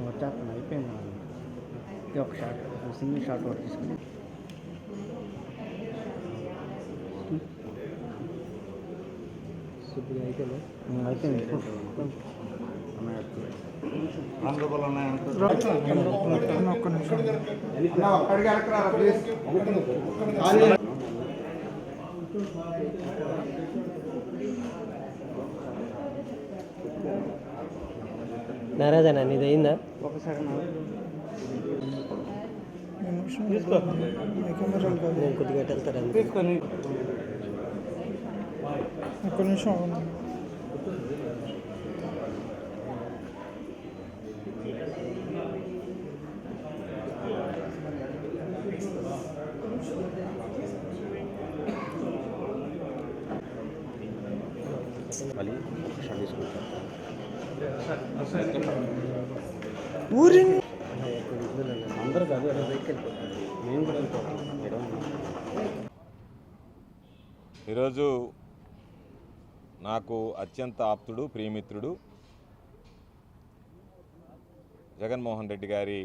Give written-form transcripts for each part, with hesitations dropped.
వచ్చేస్తాను అయిపోయింది ఇది ఒక షాట్ సింగిల్ షాట్ వర్క్ తీసుకుని అయిపోయింది ఒక్క నిమిషం నారాజన నీది అయిందా? ఒకసారి నేను కొద్దిగా వెళ్తాను తీసుకొని ఒక్క నిమిషం మళ్ళీ షాట్ తీసుకుంటాను ఊరి అందరూ కాదు వెహికల్ మేము కూడా వెళ్ళిపోతాం. ఈరోజు నాకు అత్యంత ఆప్తుడు ప్రియమిత్రుడు జగన్మోహన్ రెడ్డి గారి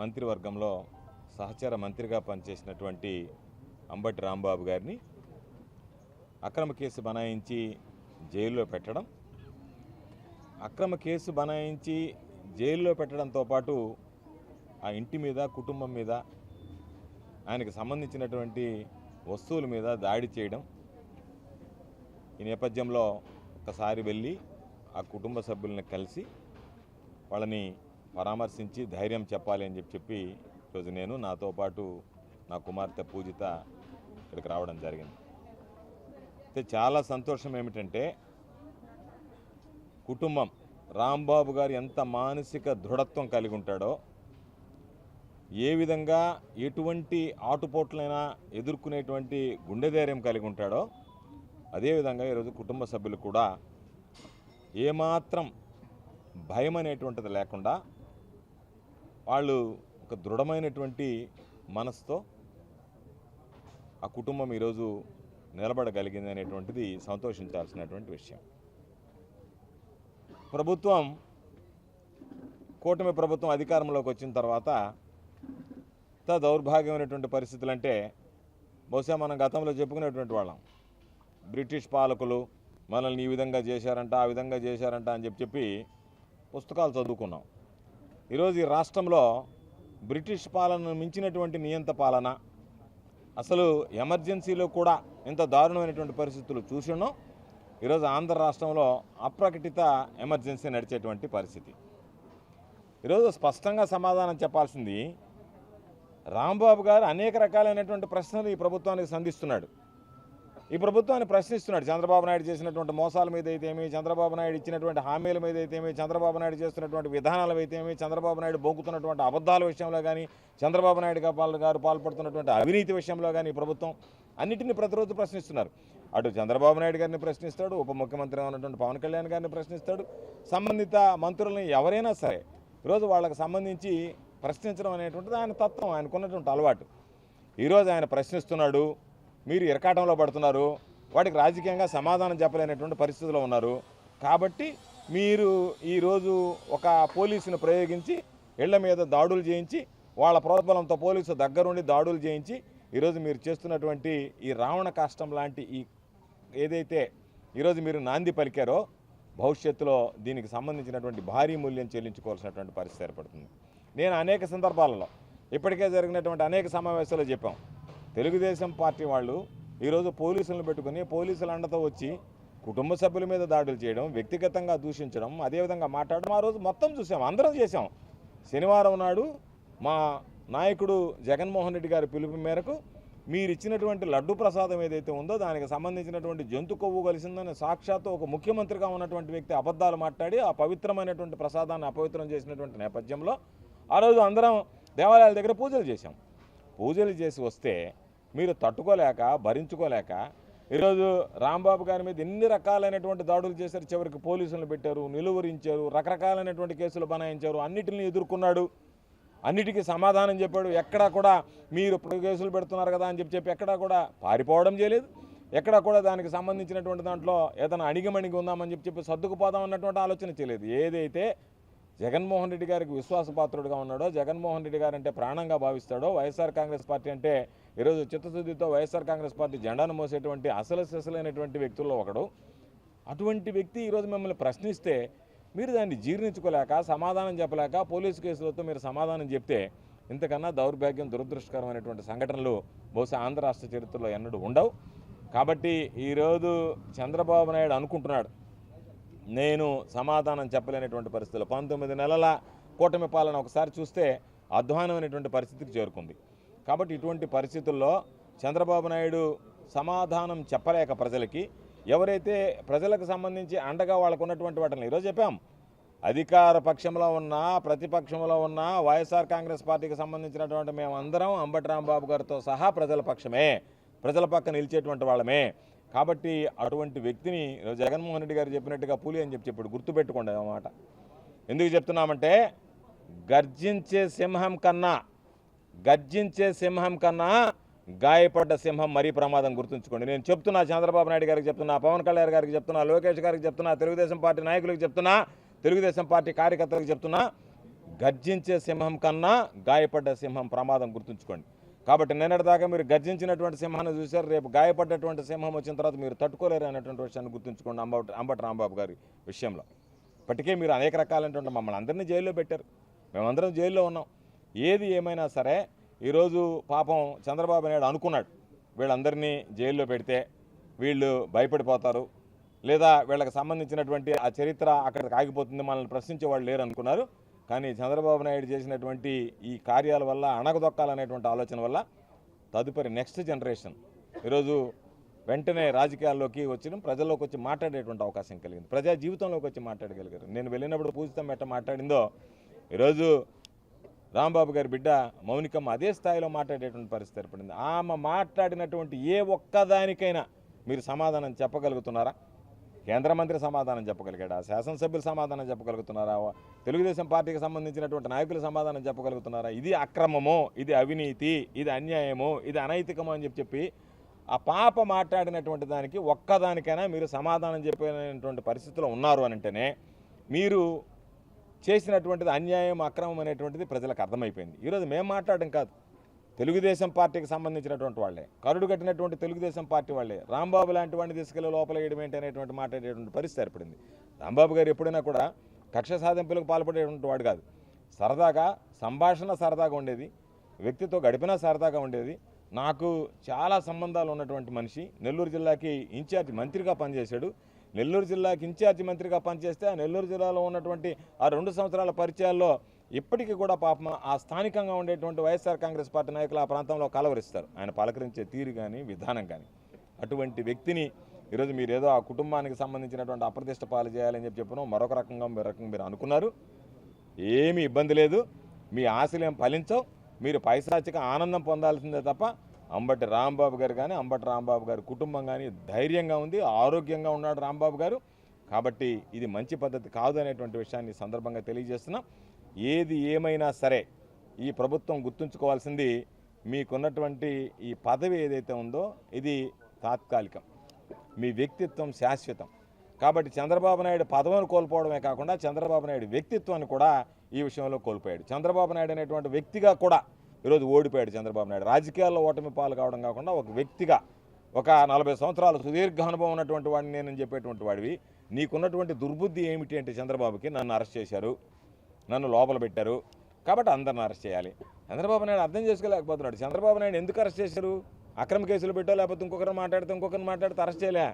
మంత్రివర్గంలో సహచర మంత్రిగా పనిచేసినటువంటి అంబటి రాంబాబు గారిని అక్రమ కేసు బనాయించి జైల్లో పెట్టడం, అక్రమ కేసు బనాయించి జైల్లో పెట్టడంతో పాటు ఆ ఇంటి మీద కుటుంబం మీద ఆయనకు సంబంధించినటువంటి వస్తువుల మీద దాడి చేయడం, ఈ నేపథ్యంలో ఒకసారి వెళ్ళి ఆ కుటుంబ సభ్యులను కలిసి వాళ్ళని పరామర్శించి ధైర్యం చెప్పాలి అని చెప్పి ఈరోజు నేను నాతో పాటు నా కుమార్తె పూజిత ఇక్కడికి రావడం జరిగింది. అయితే చాలా సంతోషం ఏమిటంటే కుటుంబం రాంబాబు గారు ఎంత మానసిక దృఢత్వం కలిగి ఉంటాడో, ఏ విధంగా ఎటువంటి ఆటుపోట్లైనా ఎదుర్కొనేటువంటి గుండె ధైర్యం కలిగి ఉంటాడో అదేవిధంగా ఈరోజు కుటుంబ సభ్యులు కూడా ఏమాత్రం భయం అనేటువంటిది లేకుండా వాళ్ళు ఒక దృఢమైనటువంటి మనసుతో ఆ కుటుంబం ఈరోజు నిలబడగలిగింది అనేటువంటిది సంతోషించాల్సినటువంటి విషయం. ప్రభుత్వం కూటమి ప్రభుత్వం అధికారంలోకి వచ్చిన తర్వాత ఇంత దౌర్భాగ్యమైనటువంటి పరిస్థితులు అంటే బహుశా మనం గతంలో చెప్పుకునేటువంటి వాళ్ళం. బ్రిటిష్ పాలకులు మనల్ని ఈ విధంగా చేశారంట ఆ విధంగా చేశారంట అని చెప్పి పుస్తకాలు చదువుకున్నాం. ఈరోజు ఈ రాష్ట్రంలో బ్రిటిష్ పాలనను మించినటువంటి నియంత పాలన, అసలు ఎమర్జెన్సీలో కూడా ఇంత దారుణమైనటువంటి పరిస్థితులు చూస్తున్నాం. ఈరోజు ఆంధ్ర రాష్ట్రంలో అప్రకటిత ఎమర్జెన్సీ నడిచేటువంటి పరిస్థితి. ఈరోజు స్పష్టంగా సమాధానం చెప్పాల్సింది రాంబాబు గారు అనేక రకాలైనటువంటి ప్రశ్నలు ఈ ప్రభుత్వానికి సంధిస్తున్నాడు. ఈ ప్రభుత్వాన్ని ప్రశ్నిస్తున్నాడు. చంద్రబాబు నాయుడు చేసినటువంటి మోసాల మీద అయితేమి, చంద్రబాబు నాయుడు ఇచ్చినటువంటి హామీల మీద అయితేమి, చంద్రబాబు నాయుడు చేస్తున్నటువంటి విధానాలు అయితేమి, చంద్రబాబు నాయుడు బొంకుతున్నటువంటి అబద్ధాల విషయంలో కానీ, చంద్రబాబు నాయుడు గారు పాల్పడుతున్నటువంటి అవినీతి విషయంలో కానీ ఈ ప్రభుత్వం అన్నిటిని ప్రతిరోజు ప్రశ్నిస్తున్నారు. అటు చంద్రబాబు నాయుడు గారిని ప్రశ్నిస్తాడు, ఉప ముఖ్యమంత్రి ఉన్నటువంటి పవన్ కళ్యాణ్ గారిని ప్రశ్నిస్తాడు, సంబంధిత మంత్రులని ఎవరైనా సరే ఈరోజు వాళ్ళకి సంబంధించి ప్రశ్నించడం అనేటువంటిది ఆయన తత్వం, ఆయనకున్నటువంటి అలవాటు. ఈరోజు ఆయన ప్రశ్నిస్తున్నాడు, మీరు ఇరకాటంలో పడుతున్నారు, వాటికి రాజకీయంగా సమాధానం చెప్పలేనటువంటి పరిస్థితిలో ఉన్నారు. కాబట్టి మీరు ఈరోజు ఒక పోలీసును ప్రయోగించి ఇళ్ల మీద దాడులు చేయించి వాళ్ళ ప్రోద్బలంతో పోలీసు దగ్గరుండి దాడులు చేయించి ఈరోజు మీరు చేస్తున్నటువంటి ఈ రావణ కాష్టం లాంటి ఈ ఏదైతే ఈరోజు మీరు నాంది పలికారో భవిష్యత్తులో దీనికి సంబంధించినటువంటి భారీ మూల్యం చెల్లించుకోవాల్సినటువంటి పరిస్థితి ఏర్పడుతుంది. నేను అనేక సందర్భాలలో ఇప్పటికే జరిగినటువంటి అనేక సమావేశాలు చెప్పాం. తెలుగుదేశం పార్టీ వాళ్ళు ఈరోజు పోలీసులను పెట్టుకుని పోలీసుల అండతో వచ్చి కుటుంబ సభ్యుల మీద దాడులు చేయడం, వ్యక్తిగతంగా దూషించడం, అదేవిధంగా మాట్లాడడం ఆ రోజు మొత్తం చూసాం, అందరం చేసాం. శనివారం నాడు మా నాయకుడు జగన్మోహన్ రెడ్డి గారి పిలుపు మేరకు మీరు ఇచ్చినటువంటి లడ్డు ప్రసాదం ఏదైతే ఉందో దానికి సంబంధించినటువంటి జంతు కొవ్వు కలిసిందని సాక్షాత్తు ఒక ముఖ్యమంత్రిగా ఉన్నటువంటి వ్యక్తి అబద్ధాలు మాట్లాడి ఆ పవిత్రమైనటువంటి ప్రసాదాన్ని అపవిత్రం చేసినటువంటి నేపథ్యంలో ఆ రోజు అందరం దేవాలయాల దగ్గర పూజలు చేశాం. పూజలు చేసి వస్తే మీరు తట్టుకోలేక భరించుకోలేక ఈరోజు రాంబాబు గారి మీద ఎన్ని రకాలైనటువంటి దాడులు చేశారు. చివరికి పోలీసులను పెట్టారు, నిలువరించారు, రకరకాలైనటువంటి కేసులు బనాయించారు, అన్నిటిని ఎదుర్కొన్నాడు, అన్నిటికీ సమాధానం చెప్పాడు. ఎక్కడా కూడా మీరు కేసులు పెడుతున్నారు కదా అని చెప్పి ఎక్కడా కూడా పారిపోవడం చేయలేదు. ఎక్కడా కూడా దానికి సంబంధించినటువంటి దాంట్లో ఏదైనా అణిగిమణిగి ఉందామని చెప్పి సర్దుకుపోదాం అన్నటువంటి ఆలోచన చేయలేదు. ఏదైతే జగన్మోహన్ రెడ్డి గారికి విశ్వాసపాత్రుడిగా ఉన్నాడో, జగన్మోహన్ రెడ్డి గారు అంటే ప్రాణంగా భావిస్తాడో, వైఎస్ఆర్ కాంగ్రెస్ పార్టీ అంటే ఈరోజు చిత్తశుద్ధితో వైఎస్ఆర్ కాంగ్రెస్ పార్టీ జెండాను మోసేటువంటి అసలైనటువంటి వ్యక్తుల్లో ఒకడు. అటువంటి వ్యక్తి ఈరోజు మిమ్మల్ని ప్రశ్నిస్తే మీరు దాన్ని జీర్ణించుకోలేక సమాధానం చెప్పలేక పోలీసు కేసులతో మీరు సమాధానం చెప్తే ఇంతకన్నా దౌర్భాగ్యం, దురదృష్టకరమైనటువంటి సంఘటనలు బహుశా ఆంధ్ర రాష్ట్ర చరిత్రలో ఎన్నడూ ఉండవు. కాబట్టి ఈరోజు చంద్రబాబు నాయుడు అనుకుంటున్నాడు నేను సమాధానం చెప్పలేనటువంటి పరిస్థితుల్లో 19 నెలల కూటమి పాలన ఒకసారి చూస్తే అధ్వానమైనటువంటి పరిస్థితికి చేరుకుంది. కాబట్టి ఇటువంటి పరిస్థితుల్లో చంద్రబాబు నాయుడు సమాధానం చెప్పలేక ప్రజలకి ఎవరైతే ప్రజలకు సంబంధించి అండగా వాళ్ళకు ఉన్నటువంటి వాటిని ఈరోజు చెప్పాం. అధికార పక్షంలో ఉన్న ప్రతిపక్షంలో ఉన్న వైఎస్ఆర్ కాంగ్రెస్ పార్టీకి సంబంధించినటువంటి మేమందరం అంబటి రాంబాబు గారితో సహా ప్రజల పక్షమే, ప్రజల పక్క నిలిచేటువంటి వాళ్ళమే. కాబట్టి అటువంటి వ్యక్తిని జగన్మోహన్ రెడ్డి గారు చెప్పినట్టుగా పులి అని చెప్పాడు. గుర్తుపెట్టుకోండి అన్నమాట. ఎందుకు చెప్తున్నామంటే గర్జించే సింహం కన్నా గాయపడ్డ సింహం మరీ ప్రమాదం. గుర్తుంచుకోండి. నేను చెప్తున్నా, చంద్రబాబు నాయుడు గారికి చెప్తున్నా, పవన్ కళ్యాణ్ గారికి చెప్తున్నా, లోకేష్ గారికి చెప్తున్నా, తెలుగుదేశం పార్టీ నాయకులకు చెప్తున్నా, తెలుగుదేశం పార్టీ కార్యకర్తలకు చెప్తున్నా, గర్జించే సింహం కన్నా గాయపడ్డ సింహం ప్రమాదం. గుర్తుంచుకోండి. కాబట్టి నిన్నటిదాకా మీరు గర్జించినటువంటి సింహాన్ని చూశారు, రేపు గాయపడ్డటువంటి సింహం వచ్చిన తర్వాత మీరు తట్టుకోలేరు అనేటువంటి విషయాన్ని గుర్తుంచుకోండి. అంబటి రాంబాబు గారి విషయంలో ఇప్పటికే మీరు అనేక రకాలైనటువంటి మమ్మల్ని అందరినీ జైల్లో పెట్టారు, మేమందరం జైల్లో ఉన్నాం. ఏది ఏమైనా సరే ఈరోజు పాపం చంద్రబాబు నాయుడు అనుకున్నాడు వీళ్ళందరినీ జైల్లో పెడితే వీళ్ళు భయపడిపోతారు, లేదా వీళ్ళకి సంబంధించినటువంటి ఆ చరిత్ర అక్కడికి ఆగిపోతుంది, మనల్ని ప్రశ్నించే వాళ్ళు లేరు అనుకున్నారు. కానీ చంద్రబాబు నాయుడు చేసినటువంటి ఈ కార్యాల వల్ల అణగదొక్కాలనేటువంటి ఆలోచన వల్ల తదుపరి నెక్స్ట్ జనరేషన్ ఈరోజు వెంటనే రాజకీయాల్లోకి వచ్చి ప్రజల్లోకి వచ్చి మాట్లాడేటువంటి అవకాశం కలిగింది, ప్రజా జీవితంలోకి వచ్చి మాట్లాడగలిగారు. నేను వెళ్ళినప్పుడు పూజితం ఎట్ట మాట్లాడిందో ఈరోజు రాంబాబు గారి బిడ్డ మౌనికమ్మ అదే స్థాయిలో మాట్లాడేటువంటి పరిస్థితి ఏర్పడింది. ఆమె మాట్లాడినటువంటి ఏ ఒక్కదానికైనా మీరు సమాధానం చెప్పగలుగుతున్నారా? కేంద్ర మంత్రి సమాధానం చెప్పగలిగాడా? శాసనసభ్యులు సమాధానం చెప్పగలుగుతున్నారా? తెలుగుదేశం పార్టీకి సంబంధించినటువంటి నాయకులు సమాధానం చెప్పగలుగుతున్నారా? ఇది అక్రమమో, ఇది అవినీతి, ఇది అన్యాయమో, ఇది అనైతికమో అని చెప్పి ఆ పాప మాట్లాడినటువంటి దానికి ఒక్కదానికైనా మీరు సమాధానం చెప్పేటువంటి పరిస్థితిలో ఉన్నారు అని అంటేనే మీరు చేసినటువంటిది అన్యాయం, అక్రమం అనేటువంటిది ప్రజలకు అర్థమైపోయింది. ఈరోజు మేము మాట్లాడడం కాదు, తెలుగుదేశం పార్టీకి సంబంధించినటువంటి వాళ్ళే, కరుడు కట్టినటువంటి తెలుగుదేశం పార్టీ వాళ్ళే రాంబాబు లాంటి వాడిని తీసుకెళ్లి లోపల వేయడం ఏంటి అనేటువంటి మాట్లాడేటువంటి పరిస్థితి ఏర్పడింది. రాంబాబు గారు ఎప్పుడైనా కూడా కక్ష సాధింపులకు పాల్పడేటువంటి వాడు కాదు. సరదాగా సంభాషణ సరదాగా ఉండేది, వ్యక్తితో గడిపినా సరదాగా ఉండేది. నాకు చాలా సంబంధాలు ఉన్నటువంటి మనిషి. నెల్లూరు జిల్లాకి ఇన్ఛార్జ్ మంత్రిగా పనిచేశాడు. నెల్లూరు జిల్లాకి ఇన్ఛార్జి మంత్రిగా పనిచేస్తే ఆ నెల్లూరు జిల్లాలో ఉన్నటువంటి ఆ 2 సంవత్సరాల పరిచయాల్లో ఇప్పటికీ కూడా పాపం ఆ స్థానికంగా ఉండేటువంటి వైఎస్ఆర్ కాంగ్రెస్ పార్టీ నాయకులు ఆ ప్రాంతంలో కలవరిస్తారు, ఆయన పలకరించే తీరు కానీ విధానం కానీ. అటువంటి వ్యక్తిని ఈరోజు మీరు ఏదో ఆ కుటుంబానికి సంబంధించినటువంటి అప్రతిష్ట పాలు చేయాలని చెప్పిన మరొక రకంగా మీరు అనుకున్నారు. ఏమీ ఇబ్బంది లేదు, మీ ఆశలేం ఫలించవు, మీరు పైశాచిక ఆనందం పొందాల్సిందే తప్ప అంబటి రాంబాబు గారు కానీ అంబటి రాంబాబు గారి కుటుంబం కానీ ధైర్యంగా ఉంది, ఆరోగ్యంగా ఉన్నాడు రాంబాబు గారు. కాబట్టి ఇది మంచి పద్ధతి కాదు అనేటువంటి విషయాన్ని సందర్భంగా తెలియజేస్తున్నాం. ఏది ఏమైనా సరే ఈ ప్రభుత్వం గుర్తుంచుకోవాల్సింది, మీకున్నటువంటి ఈ పదవి ఏదైతే ఉందో ఇది తాత్కాలికం, మీ వ్యక్తిత్వం శాశ్వతం. కాబట్టి చంద్రబాబు నాయుడు పదవిని కోల్పోవడమే కాకుండా చంద్రబాబు నాయుడు వ్యక్తిత్వాన్ని కూడా ఈ విషయంలో కోల్పోయాడు. చంద్రబాబు నాయుడు అనేటువంటి వ్యక్తిగా కూడా ఈరోజు ఓడిపోయాడు చంద్రబాబు నాయుడు. రాజకీయాల్లో ఓటమి పాలు కావడం కాకుండా ఒక వ్యక్తిగా ఒక 40 సంవత్సరాలు సుదీర్ఘ అనుభవం ఉన్నటువంటి వాడిని నేను చెప్పేటువంటి వాడివి. నీకున్నటువంటి దుర్బుద్ధి ఏమిటి అంటే చంద్రబాబుకి నన్ను అరెస్ట్ చేశారు, నన్ను లోపల పెట్టారు కాబట్టి అందరిని అరెస్ట్ చేయాలి. చంద్రబాబు నాయుడు అర్థం చేసుకోలేకపోతున్నాడు. చంద్రబాబు నాయుడు ఎందుకు అరెస్ట్ చేశారు? అక్రమ కేసులు పెట్టో లేకపోతే ఇంకొకరు మాట్లాడితే అరెస్ట్ చేయలే.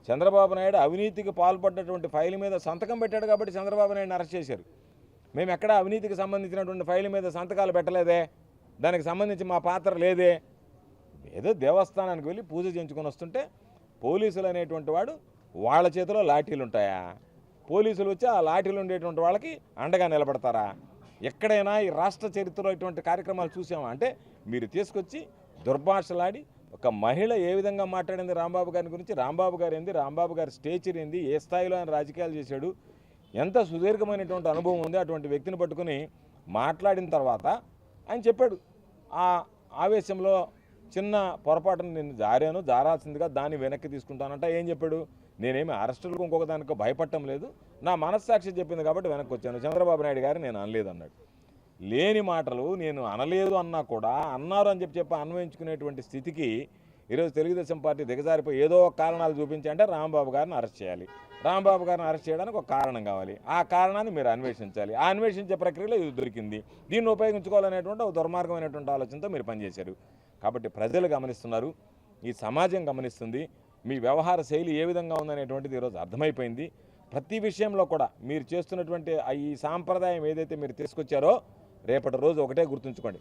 చంద్రబాబు నాయుడు అవినీతికి పాల్పడ్డటువంటి ఫైల్ మీద సంతకం పెట్టాడు కాబట్టి చంద్రబాబు నాయుడుని అరెస్ట్ చేశారు. మేము ఎక్కడ అవినీతికి సంబంధించినటువంటి ఫైల్ మీద సంతకాలు పెట్టలేదే, దానికి సంబంధించి మా పాత్ర లేదే. ఏదో దేవస్థానానికి వెళ్ళి పూజ చేయించుకొని వస్తుంటే పోలీసులు అనేటువంటి వాడు వాళ్ళ చేతిలో లాఠీలు ఉంటాయా? పోలీసులు వచ్చి ఆ లాఠీలు ఉండేటువంటి వాళ్ళకి అండగా నిలబడతారా? ఎక్కడైనా ఈ రాష్ట్ర చరిత్రలో ఇటువంటి కార్యక్రమాలు చూసామా? అంటే మీరు తీసుకొచ్చి దుర్భాషలాడి ఒక మహిళ ఏ విధంగా మాట్లాడింది రాంబాబు గారి గురించి, రాంబాబు గారు ఏంది, రాంబాబు గారి స్టేచర్ ఏంది, ఏ స్థాయిలో ఆయన రాజకీయాలు చేశాడు, ఎంత సుదీర్ఘమైనటువంటి అనుభవం ఉంది, అటువంటి వ్యక్తిని పట్టుకుని మాట్లాడిన తర్వాత ఆయన చెప్పాడు ఆ ఆవేశంలో చిన్న పొరపాటును నేను జారాల్సిందిగా దాన్ని వెనక్కి తీసుకుంటానంట. ఏం చెప్పాడు? నేనేమి అరెస్టులకు ఇంకొక దానికి భయపడటం లేదు, నా మనస్సాక్షి చెప్పింది కాబట్టి వెనక్కి వచ్చాను, చంద్రబాబు నాయుడు గారు నేను అనలేదు అన్నాడు. లేని మాటలు నేను అనలేదు అన్నా కూడా అన్నారు అని చెప్పి అన్వయించుకునేటువంటి స్థితికి ఈరోజు తెలుగుదేశం పార్టీ దిగజారిపోయి ఏదో ఒక కారణాలు చూపించి అంటే రాంబాబు గారిని అరెస్ట్ చేయాలి, రాంబాబు గారిని అరెస్ట్ చేయడానికి ఒక కారణం కావాలి, ఆ కారణాన్ని మీరు అన్వేషించాలి, ఆ అన్వేషించే ప్రక్రియలో ఇది దొరికింది, దీన్ని ఉపయోగించుకోవాలనేటువంటి ఒక దుర్మార్గమైనటువంటి ఆలోచనతో మీరు పనిచేశారు. కాబట్టి ప్రజలు గమనిస్తున్నారు, ఈ సమాజం గమనిస్తుంది, మీ వ్యవహార శైలి ఏ విధంగా ఉందనేటువంటిది ఈరోజు అర్థమైపోయింది. ప్రతి విషయంలో కూడా మీరు చేస్తున్నటువంటి ఈ సాంప్రదాయం ఏదైతే మీరు తీసుకొచ్చారో రేపటి రోజు ఒకటే గుర్తుంచుకోండి,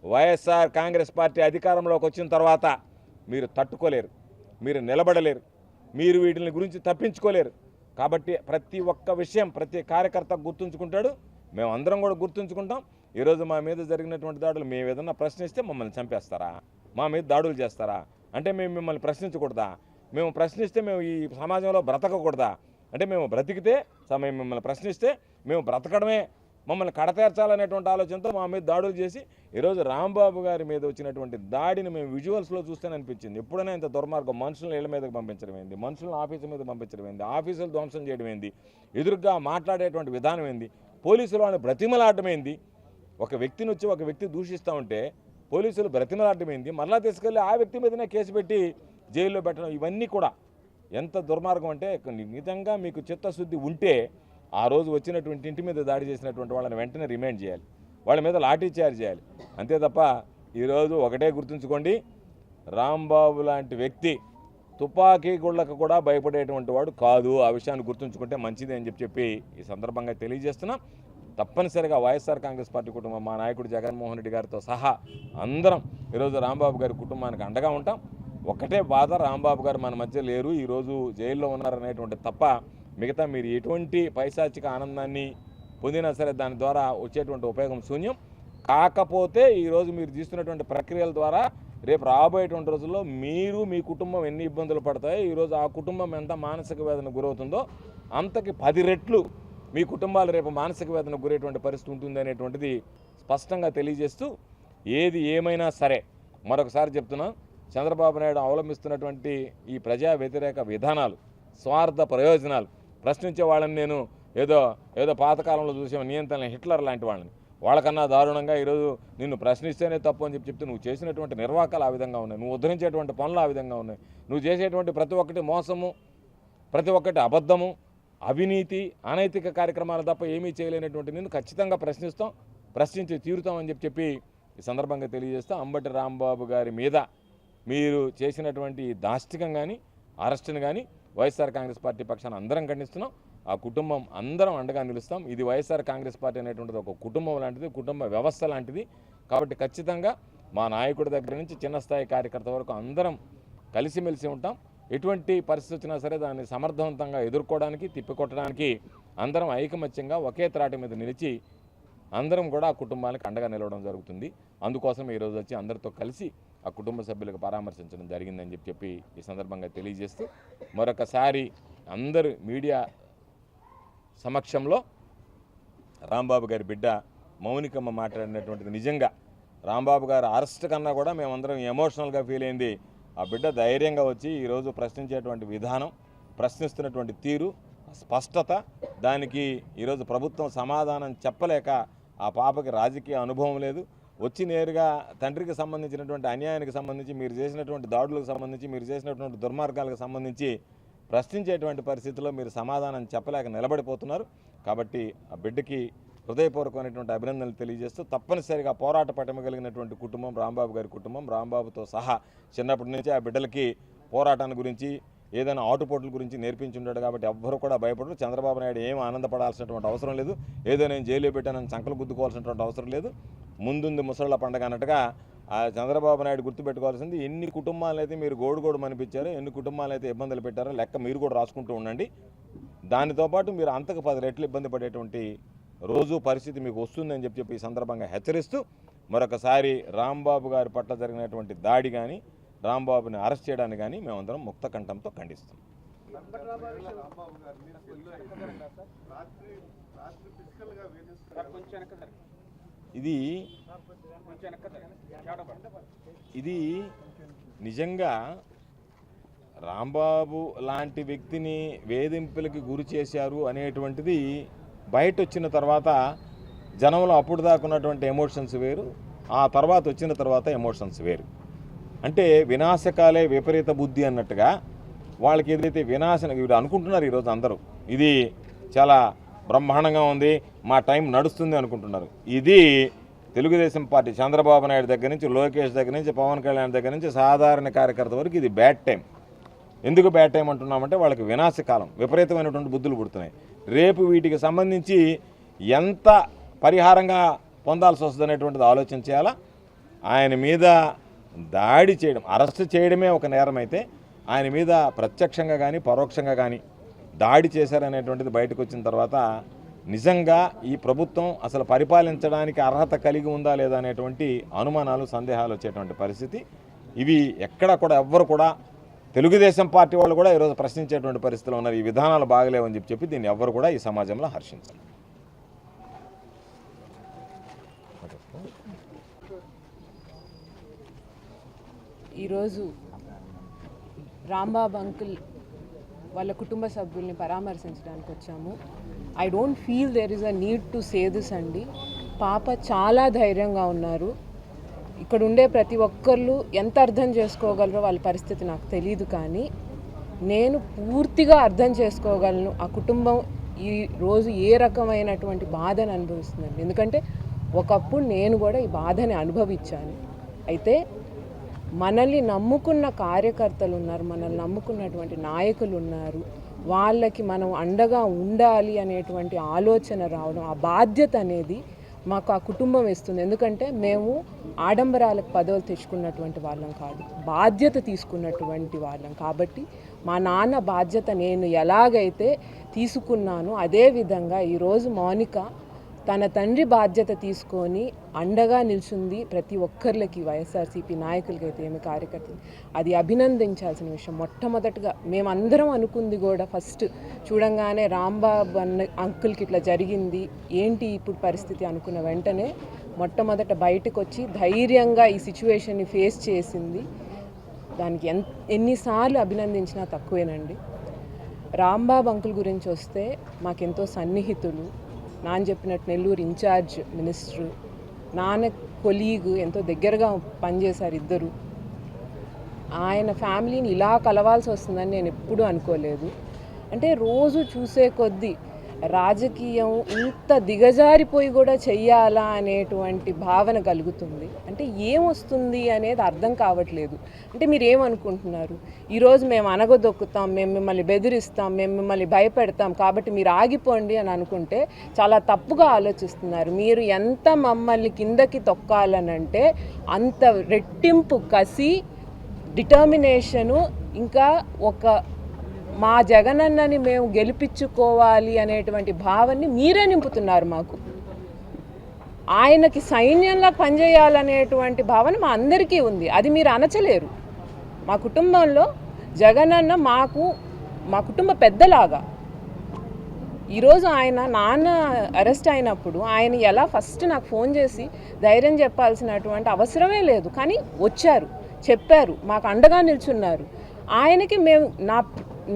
వైఎస్ఆర్ కాంగ్రెస్ పార్టీ అధికారంలోకి వచ్చిన తర్వాత మీరు తట్టుకోలేరు, మీరు నిలబడలేరు, మీరు వీటిని గురించి తప్పించుకోలేరు. కాబట్టి ప్రతి ఒక్క విషయం ప్రతి కార్యకర్త గుర్తుంచుకుంటాడు, మేమందరం కూడా గుర్తుంచుకుంటాం. ఈరోజు మా మీద జరిగినటువంటి దాడులు మేము ఏదన్నా ప్రశ్నిస్తే మమ్మల్ని చంపేస్తారా, మా మీద దాడులు చేస్తారా అంటే మేము మిమ్మల్ని ప్రశ్నించకూడదా, మేము ప్రశ్నిస్తే మేము ఈ సమాజంలో బ్రతకకూడదా అంటే మేము బ్రతికితే మేము మిమ్మల్ని ప్రశ్నిస్తే మేము బ్రతకడమే మమ్మల్ని కడతేర్చాలనేటువంటి ఆలోచనతో మా మీద దాడులు చేసి ఈరోజు రాంబాబు గారి మీద వచ్చినటువంటి దాడిని మేము విజువల్స్లో చూస్తేనే అనిపించింది. ఎప్పుడైనా ఇంత దుర్మార్గం, మనుషులను ఇళ్ల మీదకి పంపించడం ఏంది, మనుషులను ఆఫీసు మీద పంపించడం ఏంది, ఆఫీసులు ధ్వంసం చేయడం ఏంది, ఎదురుగా మాట్లాడేటువంటి విధానం ఏంది, పోలీసులు వాళ్ళని బ్రతిమలాడమేంది, ఒక వ్యక్తిని వచ్చి ఒక వ్యక్తి దూషిస్తూ ఉంటే పోలీసులు బ్రతిమలాడమేంది, మరలా తీసుకెళ్ళి ఆ వ్యక్తి మీదనే కేసు పెట్టి జైల్లో పెట్టడం, ఇవన్నీ కూడా ఎంత దుర్మార్గం అంటే నిజంగా మీకు చిత్తశుద్ధి ఉంటే ఆ రోజు వచ్చినటువంటి ఇంటి మీద దాడి చేసినటువంటి వాళ్ళని వెంటనే రిమైండ్ చేయాలి, వాళ్ళ మీద లాఠీ చార్జ్ చేయాలి. అంతే తప్ప ఈరోజు ఒకటే గుర్తుంచుకోండి, రాంబాబు లాంటి వ్యక్తి తుపాకీ గుళ్ళకు కూడా భయపడేటువంటి వాడు కాదు. ఆ విషయాన్ని గుర్తుంచుకుంటే మంచిది అని చెప్పి ఈ సందర్భంగా తెలియజేస్తున్నాం. తప్పనిసరిగా వైఎస్ఆర్ కాంగ్రెస్ పార్టీ కుటుంబం, మా నాయకుడు జగన్మోహన్ రెడ్డి గారితో సహా అందరం ఈరోజు రాంబాబు గారి కుటుంబానికి అండగా ఉంటాం. ఒకటే బాధ, రాంబాబు గారు మన మధ్య లేరు, ఈరోజు జైల్లో ఉన్నారనేటువంటి తప్ప మిగతా మీరు ఎటువంటి పైశాచిక ఆనందాన్ని పొందినా సరే దాని ద్వారా వచ్చేటువంటి ఉపయోగం శూన్యం. కాకపోతే ఈరోజు మీరు తీస్తున్నటువంటి ప్రక్రియల ద్వారా రేపు రాబోయేటువంటి రోజుల్లో మీరు మీ కుటుంబం ఎన్ని ఇబ్బందులు పడతాయో, ఈరోజు ఆ కుటుంబం ఎంత మానసిక వేదన గురవుతుందో అంతకి 10 రెట్లు మీ కుటుంబాలు రేపు మానసిక వేదన గురేటువంటి పరిస్థితి ఉంటుంది అనేటువంటిది స్పష్టంగా తెలియజేస్తూ, ఏది ఏమైనా సరే మరొకసారి చెప్తున్నాం, చంద్రబాబు నాయుడు అవలంబిస్తున్నటువంటి ఈ ప్రజా వ్యతిరేక విధానాలు, స్వార్థ ప్రయోజనాలు, ప్రశ్నించే వాళ్ళని నేను ఏదో పాతకాలంలో చూసే నియంత్రణ హిట్లర్ లాంటి వాళ్ళని, వాళ్ళకన్నా దారుణంగా ఈరోజు నిన్ను ప్రశ్నిస్తేనే తప్పు అని చెప్తే నువ్వు చేసినటువంటి నిర్వాకాలు ఆ విధంగా ఉన్నాయి, నువ్వు ఉద్ధరించేటువంటి పనులు ఆ విధంగా ఉన్నాయి, నువ్వు చేసేటువంటి ప్రతి ఒక్కటి మోసము, ప్రతి ఒక్కటి అబద్ధము, అవినీతి, అనైతిక కార్యక్రమాలు తప్ప ఏమీ చేయలేనటువంటి నిన్ను ఖచ్చితంగా ప్రశ్నించి తీరుతామని చెప్పి ఈ సందర్భంగా తెలియజేస్తాం. అంబటి రాంబాబు గారి మీద మీరు చేసినటువంటి దాష్టికం కానీ అరెస్టును కానీ వైఎస్ఆర్ కాంగ్రెస్ పార్టీ పక్షాన అందరం ఖండిస్తున్నాం. ఆ కుటుంబం అందరం అండగా నిలుస్తాం. ఇది వైఎస్ఆర్ కాంగ్రెస్ పార్టీ అనేటువంటిది ఒక కుటుంబం లాంటిది, కుటుంబ వ్యవస్థ లాంటిది. కాబట్టి ఖచ్చితంగా మా నాయకుడి దగ్గర నుంచి చిన్న స్థాయి కార్యకర్త వరకు అందరం కలిసిమెలిసి ఉంటాం. ఎటువంటి పరిస్థితి వచ్చినా సరే దాన్ని సమర్థవంతంగా ఎదుర్కోవడానికి, తిప్పికొట్టడానికి అందరం ఐకమత్యంగా ఒకే త్రాటి మీద నిలిచి అందరం కూడా ఆ కుటుంబానికి అండగా నిలవడం జరుగుతుంది. అందుకోసం ఈరోజు వచ్చి అందరితో కలిసి ఆ కుటుంబ సభ్యులకు పరామర్శించడం జరిగిందని చెప్పి ఈ సందర్భంగా తెలియజేస్తూ, మరొకసారి అందరు మీడియా సమక్షంలో రాంబాబు గారి బిడ్డ మౌనికమ్మ మాట్లాడినటువంటిది నిజంగా రాంబాబు గారు అరెస్ట్ కన్నా కూడా మేమందరం ఎమోషనల్గా ఫీల్ అయింది. ఆ బిడ్డ ధైర్యంగా వచ్చి ఈరోజు ప్రశ్నించేటువంటి విధానం, ప్రశ్నిస్తున్నటువంటి తీరు, స్పష్టత, దానికి ఈరోజు ప్రభుత్వం సమాధానం చెప్పలేక ఆ పాపకి రాజకీయ అనుభవం లేదు. వచ్చి నేరుగా తండ్రికి సంబంధించినటువంటి అన్యాయానికి సంబంధించి, మీరు చేసినటువంటి దాడులకు సంబంధించి, మీరు చేసినటువంటి దుర్మార్గాలకు సంబంధించి ప్రశ్నించేటువంటి పరిస్థితుల్లో మీరు సమాధానం చెప్పలేక నిలబడిపోతున్నారు. కాబట్టి ఆ బిడ్డకి హృదయపూర్వకమైనటువంటి అభినందనలు తెలియజేస్తూ, తప్పనిసరిగా పోరాట పటిమగలిగినటువంటి కుటుంబం రాంబాబు గారి కుటుంబం. రాంబాబుతో సహా చిన్నప్పటి నుంచి ఆ బిడ్డలకి పోరాటాన్ని గురించి, ఏదైనా ఆటుపోట్ల గురించి నేర్పించుంటాడు. కాబట్టి ఎవ్వరూ కూడా భయపడరు. చంద్రబాబు నాయుడు ఏం ఆనందపడాల్సినటువంటి అవసరం లేదు. ఏదో నేను జైలు పెట్టానని సంకలు గుద్దుకోవాల్సినటువంటి అవసరం లేదు. ముందుంది ముసళ్ళ పండగ అన్నట్టుగా ఆ చంద్రబాబు నాయుడు గుర్తుపెట్టుకోవాల్సింది, ఎన్ని కుటుంబాలు అయితే మీరు గోడు మనిపించారో, ఎన్ని కుటుంబాలు అయితే ఇబ్బందులు పెట్టారో లెక్క మీరు కూడా రాసుకుంటూ ఉండండి. దానితో పాటు మీరు అంతకు 10 రెట్లు ఇబ్బంది పడేటువంటి రోజు పరిస్థితి మీకు వస్తుందని చెప్పి ఈ సందర్భంగా హెచ్చరిస్తూ, మరొకసారి రాంబాబు గారి పట్ల జరిగినటువంటి దాడి కానీ, రాంబాబుని అరెస్ట్ చేయడాన్ని కానీ మేమందరం ముక్త కంఠంతో ఖండిస్తాం. ఇది నిజంగా రాంబాబు లాంటి వ్యక్తిని వేధింపులకి గురి చేశారు అనేటువంటిది బయట వచ్చిన తర్వాత జనంలో అప్పుడు దాకా ఉన్నటువంటి ఎమోషన్స్ వేరు, ఆ తర్వాత వచ్చిన తర్వాత ఎమోషన్స్ వేరు. అంటే వినాశకాలే విపరీత బుద్ధి అన్నట్టుగా వాళ్ళకి ఏదైతే వినాశనం వీడు అనుకుంటున్నారు ఈరోజు అందరూ, ఇది చాలా బ్రహ్మాండంగా ఉంది, మా టైం నడుస్తుంది అనుకుంటున్నారు. ఇది తెలుగుదేశం పార్టీ చంద్రబాబు నాయుడు దగ్గర నుంచి, లోకేష్ దగ్గర నుంచి, పవన్ కళ్యాణ్ దగ్గర నుంచి సాధారణ కార్యకర్త వరకు ఇది బ్యాడ్ టైం. ఎందుకు బ్యాడ్ టైం అంటున్నామంటే వాళ్ళకి వినాశకాలం, విపరీతమైనటువంటి బుద్ధులు పుడుతున్నాయి. రేపు వీటికి సంబంధించి ఎంత పరిహారంగా పొందాల్సి వస్తుంది అనేటువంటిది ఆలోచన చేయాలా. ఆయన మీద దాడి చేయడం, అరెస్ట్ చేయడమే ఒక నేరం అయితే, ఆయన మీద ప్రత్యక్షంగా కానీ పరోక్షంగా కానీ దాడి చేశారనేటువంటిది బయటకు వచ్చిన తర్వాత నిజంగా ఈ ప్రభుత్వం అసలు పరిపాలించడానికి అర్హత కలిగి ఉందా లేదా అనేటువంటి అనుమానాలు, సందేహాలు వచ్చేటువంటి పరిస్థితి. ఇవి ఎక్కడ కూడా ఎవ్వరు కూడా, తెలుగుదేశం పార్టీ వాళ్ళు కూడా ఈరోజు ప్రశ్నించేటువంటి పరిస్థితిలో ఉన్నారు. ఈ విధానాలు బాగలేవని చెప్పి దీన్ని ఎవ్వరు కూడా ఈ సమాజంలో హర్షించారు. ఈరోజు రాంబాబు అంకుల్ వాళ్ళ కుటుంబ సభ్యుల్ని పరామర్శించడానికి వచ్చాము. I don't feel there is a need to say this అండి. పాప చాలా ధైర్యంగా ఉన్నారు. ఇక్కడ ఉండే ప్రతి ఒక్కళ్ళు ఎంత అర్థం చేసుకోగలరో వాళ్ళ పరిస్థితి నాకు తెలియదు, కానీ నేను పూర్తిగా అర్థం చేసుకోగలను ఆ కుటుంబం ఈ రోజు ఏ రకమైనటువంటి బాధను అనుభవిస్తుందండి. ఎందుకంటే ఒకప్పుడు నేను కూడా ఈ బాధని అనుభవించాను. అయితే మనల్ని నమ్ముకున్న కార్యకర్తలు ఉన్నారు, మనల్ని నమ్ముకున్నటువంటి నాయకులు ఉన్నారు, వాళ్ళకి మనం అండగా ఉండాలి అనేటువంటి ఆలోచన రావడం, ఆ బాధ్యత అనేది మాకు ఆ కుటుంబం ఇస్తుంది. ఎందుకంటే మేము ఆడంబరాలకు పదవులు తెచ్చుకున్నటువంటి వాళ్ళం కాదు, బాధ్యత తీసుకున్నటువంటి వాళ్ళం. కాబట్టి మా నాన్న బాధ్యత నేను ఎలాగైతే తీసుకున్నానో అదేవిధంగా ఈరోజు మౌనిక తన తండ్రి బాధ్యత తీసుకొని అండగా నిల్చుంది ప్రతి ఒక్కరికి, వైఎస్ఆర్సీపీ నాయకులకైతే ఏమి, కార్యకర్తలు. అది అభినందించాల్సిన విషయం. మొట్టమొదటిగా మేమందరం అనుకుంది కూడా ఫస్ట్ చూడంగానే రాంబాబు అంకుల్కి ఇట్లా జరిగింది, ఏంటి ఇప్పుడు పరిస్థితి అనుకున్న వెంటనే మొట్టమొదట బయటకు వచ్చి ధైర్యంగా ఈ సిచ్యువేషన్ని ఫేస్ చేసింది. దానికి ఎన్నిసార్లు అభినందించినా తక్కువేనండి. రాంబాబు అంకుల్ గురించి వస్తే మాకెంతో సన్నిహితులు, నాన్న చెప్పినట్టు నెల్లూరు ఇన్ఛార్జ్ మినిస్టరు, నాన్న కొలీగు, ఎంతో దగ్గరగా పనిచేశారు ఇద్దరు. ఆయన ఫ్యామిలీని ఇలా కలవాల్సి వస్తుందని నేను ఎప్పుడూ అనుకోలేదు. అంటే రోజు చూసే కొద్దీ రాజకీయం ఇంత దిగజారిపోయి కూడా చెయ్యాలా అనేటువంటి భావన కలుగుతుంది. అంటే ఏమొస్తుంది అనేది అర్థం కావట్లేదు. అంటే మీరు ఏమనుకుంటున్నారు, ఈరోజు మేము అనగదొక్కుతాం, మేము మిమ్మల్ని బెదిరిస్తాం, మేము మిమ్మల్ని భయపెడతాం కాబట్టి మీరు ఆగిపోండి అని అనుకుంటే చాలా తప్పుగా ఆలోచిస్తున్నారు. మీరు ఎంత మమ్మల్ని కిందకి తొక్కాలనంటే అంత రెట్టింపు కసి, డిటర్మినేషను, ఇంకా ఒక మా జగనన్నని మేము గెలిపించుకోవాలి అనేటువంటి భావాన్ని మీరే నింపుతున్నారు మాకు. ఆయనకి సైన్యంలా పనిచేయాలనేటువంటి భావన మా అందరికీ ఉంది, అది మీరు అణచలేరు. మా కుటుంబంలో జగనన్న మా కుటుంబ పెద్దలాగా. ఈరోజు ఆయన నాన్న అరెస్ట్ అయినప్పుడు ఆయన ఎలా ఫస్ట్ నాకు ఫోన్ చేసి ధైర్యం చెప్పాల్సినటువంటి అవసరమే లేదు, కానీ వచ్చారు, చెప్పారు, మాకు అండగా నిల్చున్నారు. ఆయనకి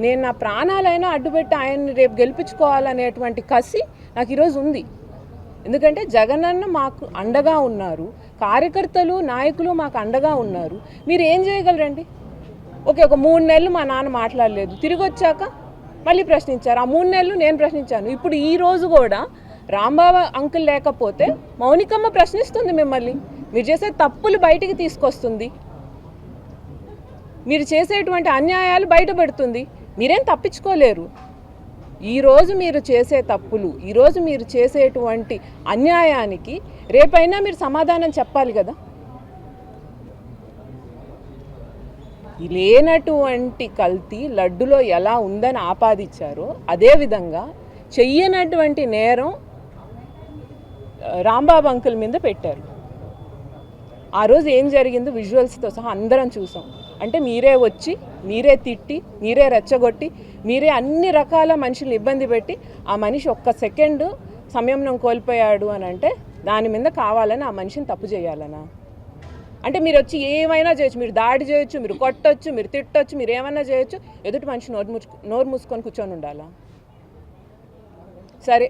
నేను నా ప్రాణాలైనా అడ్డుపెట్టి ఆయన్ని రేపు గెలిపించుకోవాలనేటువంటి కసి నాకు ఈరోజు ఉంది. ఎందుకంటే జగనన్న మాకు అండగా ఉన్నారు, కార్యకర్తలు నాయకులు మాకు అండగా ఉన్నారు. మీరు ఏం చేయగలరండి? ఓకే, ఒక 3 నెలలు మా నాన్న మాట్లాడలేదు, తిరిగి వచ్చాక మళ్ళీ ప్రశ్నించారు. ఆ 3 నెలలు నేను ప్రశ్నించాను. ఇప్పుడు ఈ రోజు కూడా రాంబాబు అంకుల్ లేకపోతే మౌనికమ్మ ప్రశ్నిస్తుంది మిమ్మల్ని. మీరు చేసే తప్పులు బయటికి తీసుకొస్తుంది, మీరు చేసేటువంటి అన్యాయాలు బయటపెడుతుంది. మీరేం తప్పించుకోలేరు. ఈరోజు మీరు చేసే తప్పులు, ఈరోజు మీరు చేసేటువంటి అన్యాయానికి రేపైనా మీరు సమాధానం చెప్పాలి కదా. లేనటువంటి కల్తీ లడ్డులో ఎలా ఉందని ఆపాదించారో అదేవిధంగా చెయ్యనటువంటి నేరం రాంబాబు అంకుల్ మీద పెట్టారు. ఆ రోజు ఏం జరిగిందో విజువల్స్తో సహా అందరం చూసాం. అంటే మీరే వచ్చి, మీరే తిట్టి, మీరే రెచ్చగొట్టి, మీరే అన్ని రకాల మనుషుల్ని ఇబ్బంది పెట్టి ఆ మనిషి ఒక్క సెకండ్ సంయమనం కోల్పోయాడు అని అంటే దాని మీద కావాలని ఆ మనిషిని తప్పు చేయాలనా? అంటే మీరు వచ్చి ఏమైనా చేయొచ్చు, మీరు దాడి చేయొచ్చు, మీరు కొట్టొచ్చు, మీరు తిట్టొచ్చు, మీరు ఏమైనా చేయొచ్చు, ఎదుటి మనిషి నోరు మూసుకొని కూర్చొని ఉండాలా? సరే,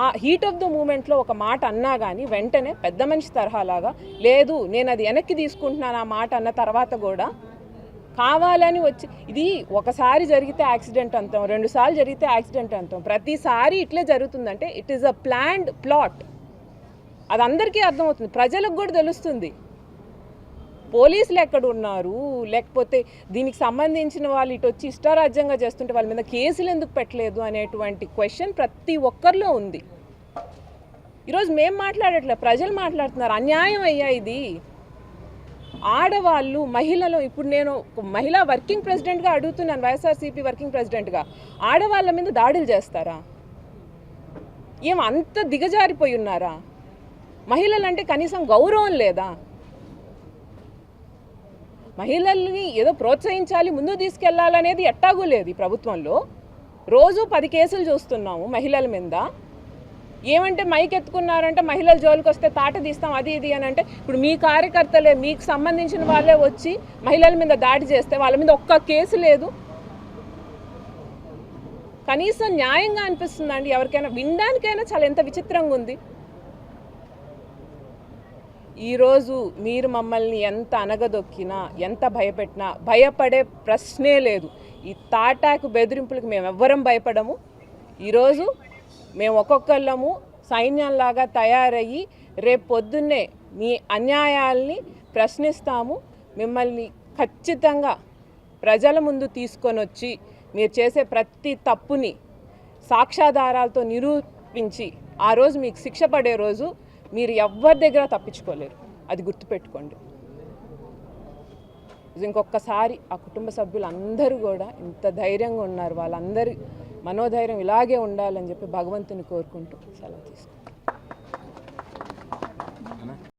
ఆ హీట్ ఆఫ్ ద మూమెంట్లో ఒక మాట అన్నా కానీ వెంటనే పెద్ద మనిషి తరహాలాగా లేదు నేను అది వెనక్కి తీసుకుంటున్నాను ఆ మాట అన్న తర్వాత కూడా కావాలని వచ్చి, ఇది ఒకసారి జరిగితే యాక్సిడెంట్ అంటాం, 2 సార్లు జరిగితే యాక్సిడెంట్ అంటాం, ప్రతిసారి ఇట్లే జరుగుతుందంటే it is a planned plot. అది అందరికీ అర్థమవుతుంది, ప్రజలకు కూడా తెలుస్తుంది. పోలీసులు ఎక్కడ ఉన్నారు, లేకపోతే దీనికి సంబంధించిన వాళ్ళు ఇటు వచ్చి ఇష్టారాజ్యంగా చేస్తుంటే వాళ్ళ మీద కేసులు ఎందుకు పెట్టలేదు అనేటువంటి క్వశ్చన్ ప్రతి ఒక్కరిలో ఉంది. ఈరోజు మేము మాట్లాడట్లేదు, ప్రజలు మాట్లాడుతున్నారు. అన్యాయం అయ్యా ఇది. ఆడవాళ్ళు, మహిళలు, ఇప్పుడు నేను మహిళా వర్కింగ్ ప్రెసిడెంట్గా అడుగుతున్నాను, వైఎస్ఆర్సీపీ వర్కింగ్ ప్రెసిడెంట్గా, ఆడవాళ్ళ మీద దాడులు చేస్తారా? ఏం అంత దిగజారిపోయి ఉన్నారా? మహిళలంటే కనీసం గౌరవం లేదా? మహిళల్ని ఏదో ప్రోత్సహించాలి, ముందు తీసుకెళ్లాలనేది ఎట్టాగూ లేదు ఈ ప్రభుత్వంలో. రోజు 10 కేసులు చూస్తున్నాము మహిళల మీద. ఏమంటే మైక్ ఎత్తుకున్నారంటే మహిళల జోలికి వస్తే తాట తీస్తాం, అది ఇది అని అంటే, ఇప్పుడు మీ కార్యకర్తలే, మీకు సంబంధించిన వాళ్ళే వచ్చి మహిళల మీద దాడి చేస్తే వాళ్ళ మీద ఒక్క కేసు లేదు. కనీసం న్యాయంగా అనిపిస్తుందండి ఎవరికైనా? వినడానికైనా చాలా ఎంత విచిత్రంగా ఉంది. ఈరోజు మీరు మమ్మల్ని ఎంత అనగదొక్కినా, ఎంత భయపెట్టినా భయపడే ప్రశ్నే లేదు. ఈ తాటాకు బెదిరింపులకు మేము ఎవ్వరం భయపడము. ఈరోజు మేము ఒక్కొక్కళ్ళము సైన్యంలాగా తయారయ్యి రేపు పొద్దున్నే మీ అన్యాయాల్ని ప్రశ్నిస్తాము. మిమ్మల్ని ఖచ్చితంగా ప్రజల ముందు తీసుకొని వచ్చి మీరు చేసే ప్రతి తప్పుని సాక్ష్యాధారాలతో నిరూపించి ఆ రోజు మీకు శిక్ష పడే రోజు మీరు ఎవరి దగ్గర తప్పించుకోలేరు, అది గుర్తుపెట్టుకోండి. ఇంకొకసారి ఆ కుటుంబ సభ్యులందరూ కూడా ఇంత ధైర్యంగా ఉన్నారు, వాళ్ళందరి మనోధైర్యం ఇలాగే ఉండాలని చెప్పి భగవంతుని కోరుకుంటూ సెలవు తీసుకుంటాం.